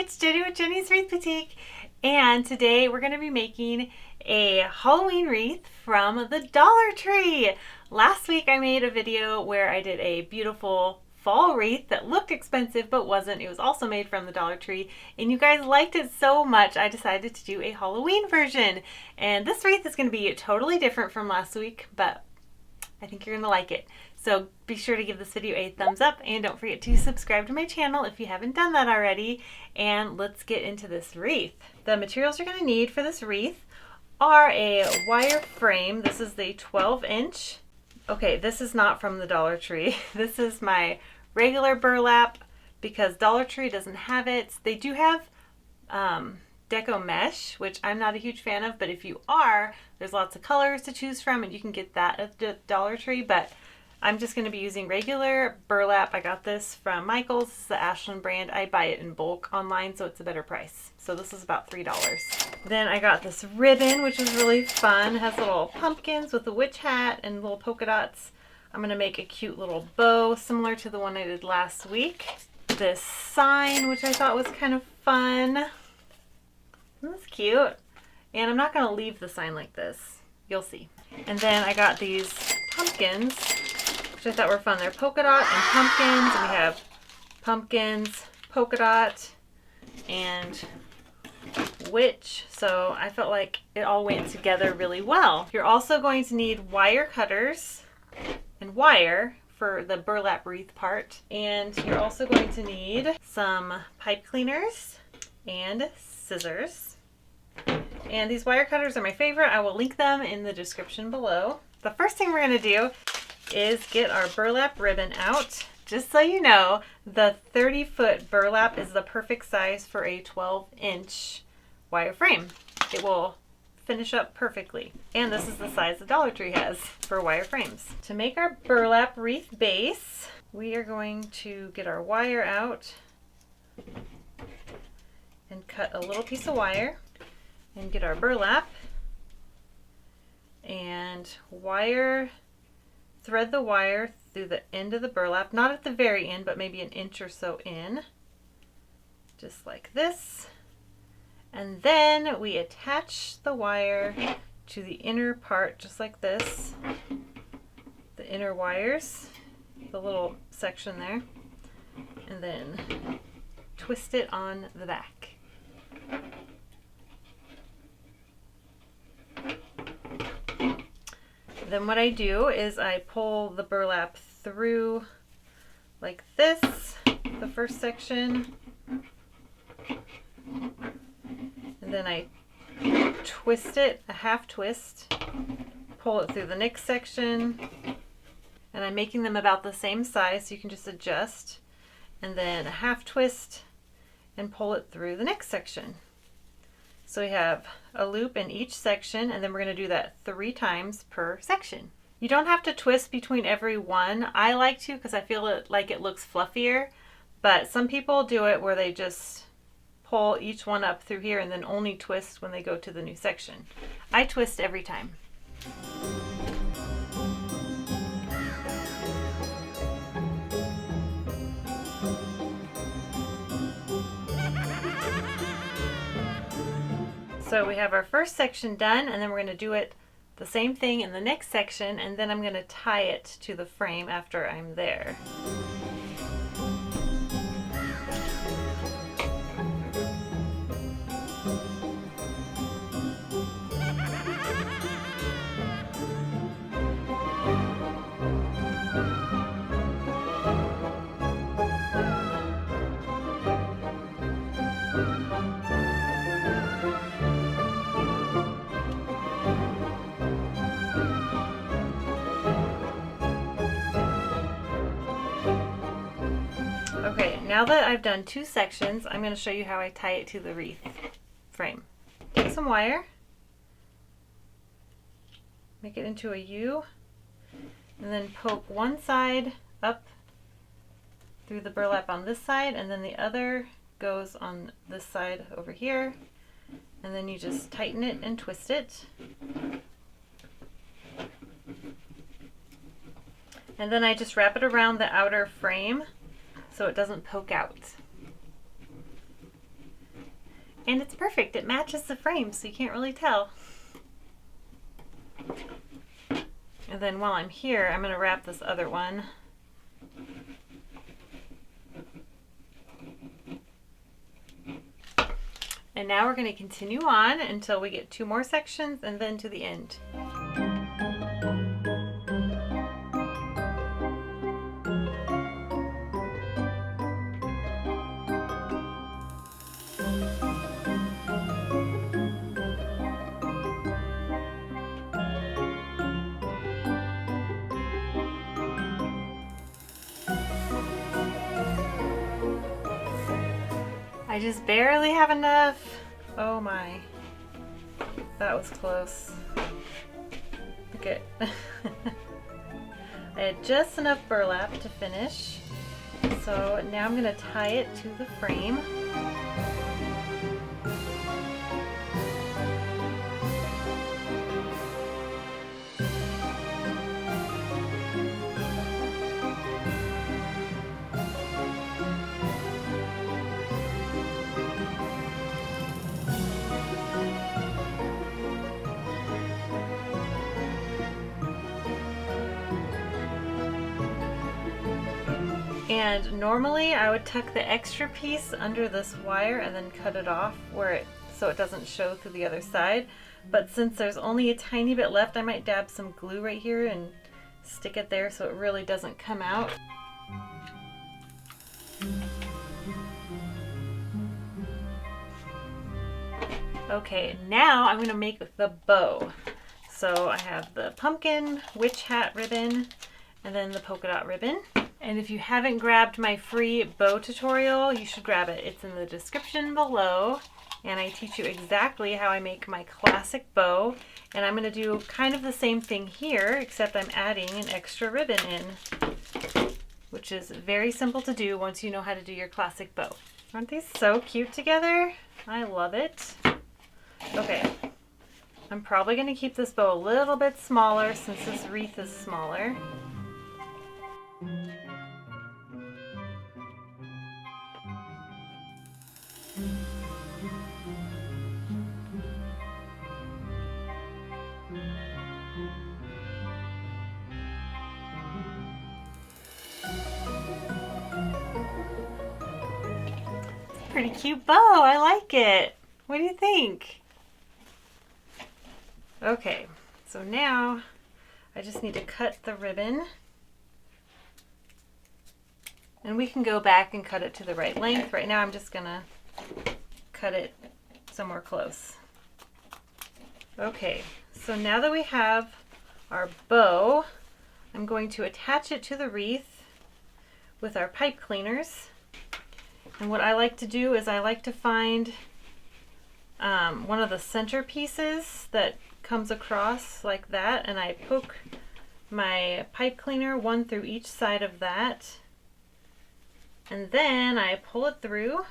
it's Jenny with Jenny's Wreath Boutique, and today we're going to be making a Halloween wreath from the Dollar Tree. Last week I made a video where I did a beautiful fall wreath that looked expensive but wasn't. It was also made from the Dollar Tree, and you guys liked it so much I decided to do a Halloween version. And this wreath is going to be totally different from last week, but I think you're going to like it. So be sure to give this video a thumbs up and don't forget to subscribe to my channel if you haven't done that already. And let's get into this wreath. The materials you're going to need for this wreath are a wire frame. This is the 12-inch. Okay, this is not from the Dollar Tree. This is my regular burlap because Dollar Tree doesn't have it. They do have deco mesh, which I'm not a huge fan of, but if you are, there's lots of colors to choose from and you can get that at the Dollar Tree. But I'm just going to be using regular burlap. I got this from Michael's. This is the Ashland brand. I buy it in bulk online, so it's a better price. So this is about $3. Then I got this ribbon, which is really fun. It has little pumpkins with a witch hat and little polka dots. I'm going to make a cute little bow similar to the one I did last week. This sign, which I thought was kind of fun. That's cute. And I'm not going to leave the sign like this. You'll see. And then I got these pumpkins, which I thought were fun. They're polka dot and pumpkins, and we have pumpkins, polka dot, and witch. So I felt like it all went together really well. You're also going to need wire cutters and wire for the burlap wreath part. And you're also going to need some pipe cleaners and scissors. And these wire cutters are my favorite. I will link them in the description below. The first thing we're going to do is get our burlap ribbon out. Just so you know, the 30-foot burlap is the perfect size for a 12-inch wire frame. It will finish up perfectly. And this is the size the Dollar Tree has for wire frames. To make our burlap wreath base, we are going to get our wire out and cut a little piece of wire and get our burlap and thread the wire through the end of the burlap, not at the very end, but maybe an inch or so in, just like this. And then we attach the wire to the inner part, just like this, the inner wires, the little section there, and then twist it on the back. Then what I do is I pull the burlap through like this, the first section, and then I twist it, a half twist, pull it through the next section, and I'm making them about the same size so you can just adjust, and then a half twist and pull it through the next section. So we have a loop in each section, and then we're going to do that 3 times per section. You don't have to twist between every one. I like to because I feel like it looks fluffier, but some people do it where they just pull each one up through here and then only twist when they go to the new section. I twist every time. So we have our first section done, and then we're going to do it the same thing in the next section, and then I'm going to tie it to the frame after I'm there. Okay, now that I've done 2 sections, I'm going to show you how I tie it to the wreath frame. Take some wire, make it into a U, and then poke one side up through the burlap on this side, and then the other goes on this side over here, and then you just tighten it and twist it. And then I just wrap it around the outer frame so it doesn't poke out. And it's perfect. It matches the frame, so you can't really tell. And then while I'm here, I'm going to wrap this other one. And now we're going to continue on until we get 2 more sections and then to the end. I just barely have enough. Oh my, that was close. Look at I had just enough burlap to finish. So now I'm gonna tie it to the frame. And normally I would tuck the extra piece under this wire and then cut it off so it doesn't show through the other side. But since there's only a tiny bit left, I might dab some glue right here and stick it there so it really doesn't come out. Okay, now I'm going to make the bow. So I have the pumpkin witch hat ribbon and then the polka dot ribbon. And if you haven't grabbed my free bow tutorial, you should grab it. It's in the description below. And I teach you exactly how I make my classic bow. And I'm going to do kind of the same thing here, except I'm adding an extra ribbon in, which is very simple to do once you know how to do your classic bow. Aren't these so cute together? I love it. Okay, I'm probably going to keep this bow a little bit smaller since this wreath is smaller. Pretty cute bow. I like it. What do you think? Okay, so now I just need to cut the ribbon. And we can go back and cut it to the right length. Right now I'm just gonna cut it somewhere close. Okay, so now that we have our bow, I'm going to attach it to the wreath with our pipe cleaners. And what I like to do is I like to find one of the center pieces that comes across like that, and I poke my pipe cleaner one through each side of that, and then I pull it through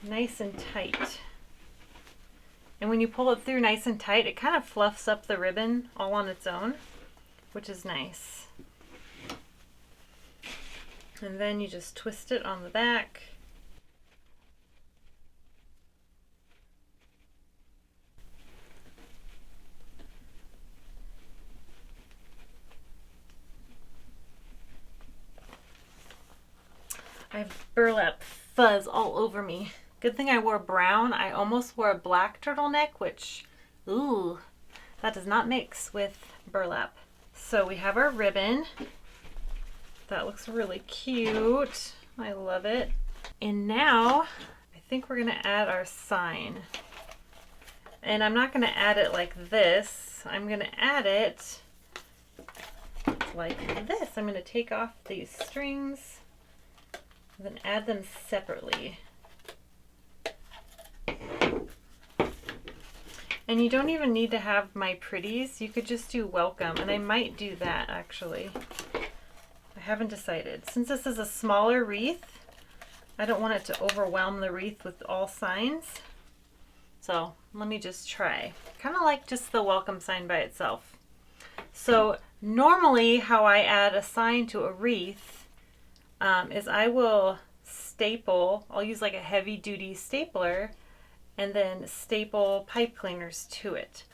nice and tight. And when you pull it through nice and tight, it kind of fluffs up the ribbon all on its own, which is nice. And then you just twist it on the back. I have burlap fuzz all over me. Good thing I wore brown. I almost wore a black turtleneck, which, ooh, that does not mix with burlap. So we have our ribbon. That looks really cute. I love it. And now I think we're gonna add our sign. And I'm not gonna add it like this. I'm gonna add it like this. I'm gonna take off these strings and then add them separately. And you don't even need to have my pretties. You could just do welcome, and I might do that actually. I haven't decided. Since this is a smaller wreath, I don't want it to overwhelm the wreath with all signs. So let me just try. Kind of like just the welcome sign by itself. So normally how I add a sign to a wreath is I will staple, I'll use like a heavy duty stapler, and then staple pipe cleaners to it.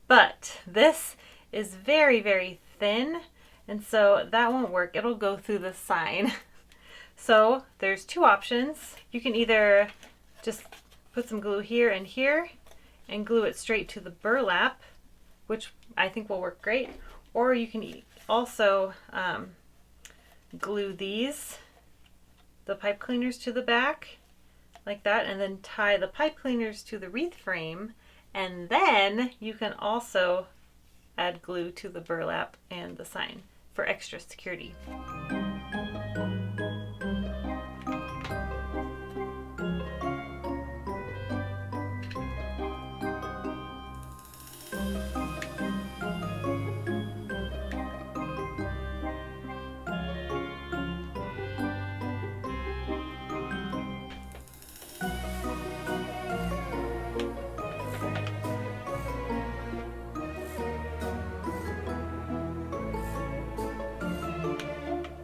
But this is very, very thin, and so that won't work. It'll go through the sign. So there's two options. You can either just put some glue here and here and glue it straight to the burlap, which I think will work great, or you can also glue the pipe cleaners to the back like that, and then tie the pipe cleaners to the wreath frame, and then you can also add glue to the burlap and the sign for extra security.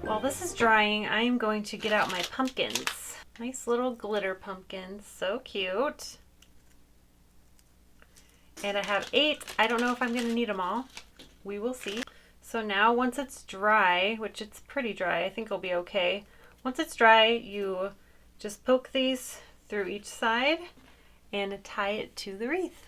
While this is drying, I am going to get out my pumpkins. Nice little glitter pumpkins, so cute. And I have 8. I don't know if I'm going to need them all. We will see. So now once it's dry, which it's pretty dry, I think it'll be okay. Once it's dry, you just poke these through each side and tie it to the wreath.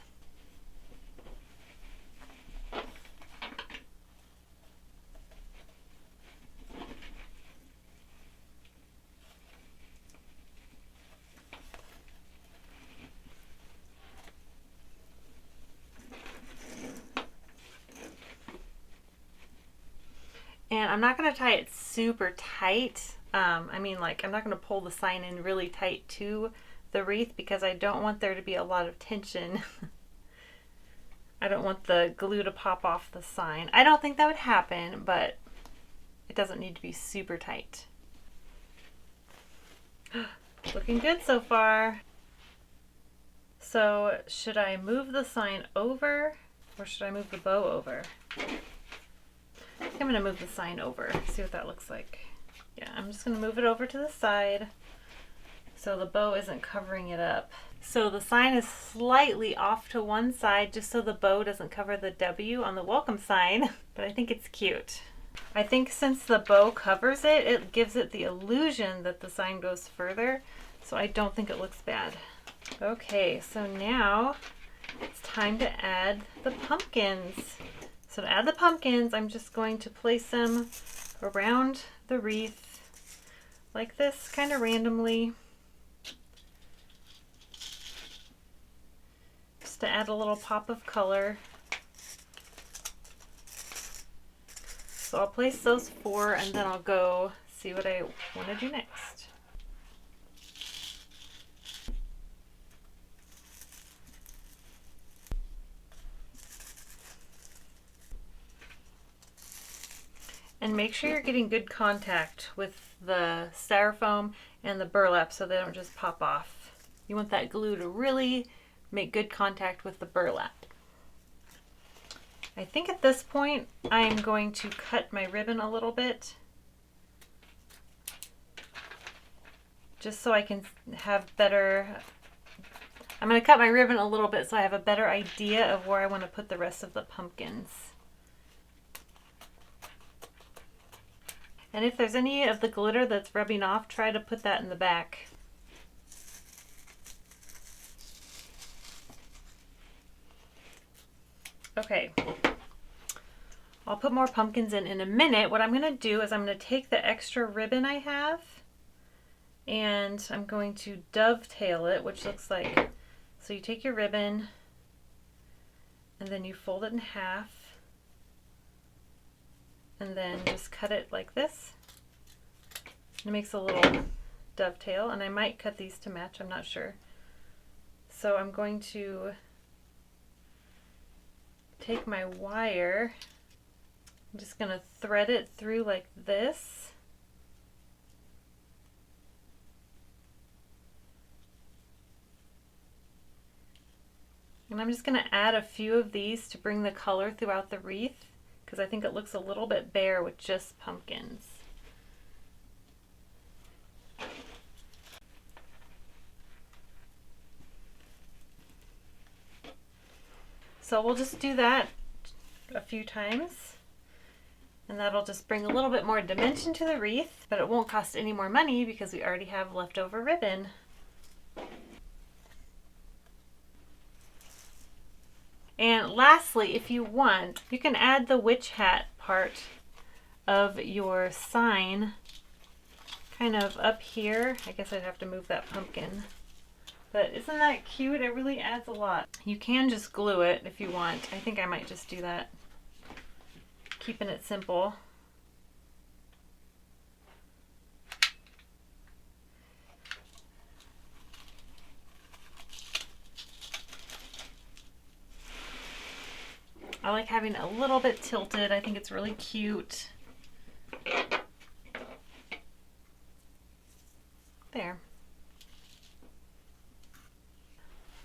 And I'm not going to tie it super tight. I mean, like, I'm not going to pull the sign in really tight to the wreath because I don't want there to be a lot of tension. I don't want the glue to pop off the sign. I don't think that would happen, but it doesn't need to be super tight. Looking good so far. So should I move the sign over or should I move the bow over? I think I'm going to move the sign over, see what that looks like. Yeah, I'm just going to move it over to the side so the bow isn't covering it up. So the sign is slightly off to one side just so the bow doesn't cover the W on the welcome sign, but I think it's cute. I think since the bow covers it, it gives it the illusion that the sign goes further, so I don't think it looks bad. Okay, so now it's time to add the pumpkins. So to add the pumpkins, I'm just going to place them around the wreath like this, kind of randomly, just to add a little pop of color. So I'll place those 4 and then I'll go see what I want to do next. And make sure you're getting good contact with the styrofoam and the burlap so they don't just pop off. You want that glue to really make good contact with the burlap. I think at this point I'm going to cut my ribbon a little bit just so I can have better, I'm going to cut my ribbon a little bit so I have a better idea of where I want to put the rest of the pumpkins. And if there's any of the glitter that's rubbing off, try to put that in the back. Okay, I'll put more pumpkins in a minute. What I'm going to do is I'm going to take the extra ribbon I have and I'm going to dovetail it, which looks like, so you take your ribbon and then you fold it in half and then just cut it like this. It makes a little dovetail, and I might cut these to match, I'm not sure. So I'm going to take my wire, I'm just going to thread it through like this. And I'm just going to add a few of these to bring the color throughout the wreath, because I think it looks a little bit bare with just pumpkins. So we'll just do that a few times. And that'll just bring a little bit more dimension to the wreath, but it won't cost any more money because we already have leftover ribbon. And lastly, if you want, you can add the witch hat part of your sign kind of up here. I guess I'd have to move that pumpkin. But isn't that cute? It really adds a lot. You can just glue it if you want. I think I might just do that. Keeping it simple. I like having a little bit tilted. I think it's really cute. There.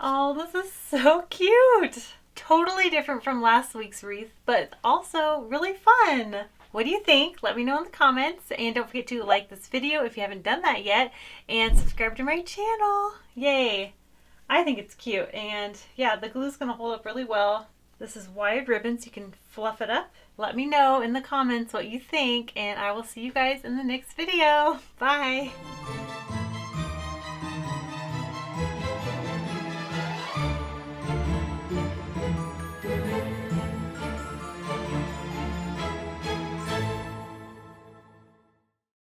Oh, this is so cute. Totally different from last week's wreath, but also really fun. What do you think? Let me know in the comments, and don't forget to like this video if you haven't done that yet, and subscribe to my channel. Yay! I think it's cute, and yeah, the glue is going to hold up really well. This is wide ribbon, so you can fluff it up. Let me know in the comments what you think, and I will see you guys in the next video. Bye!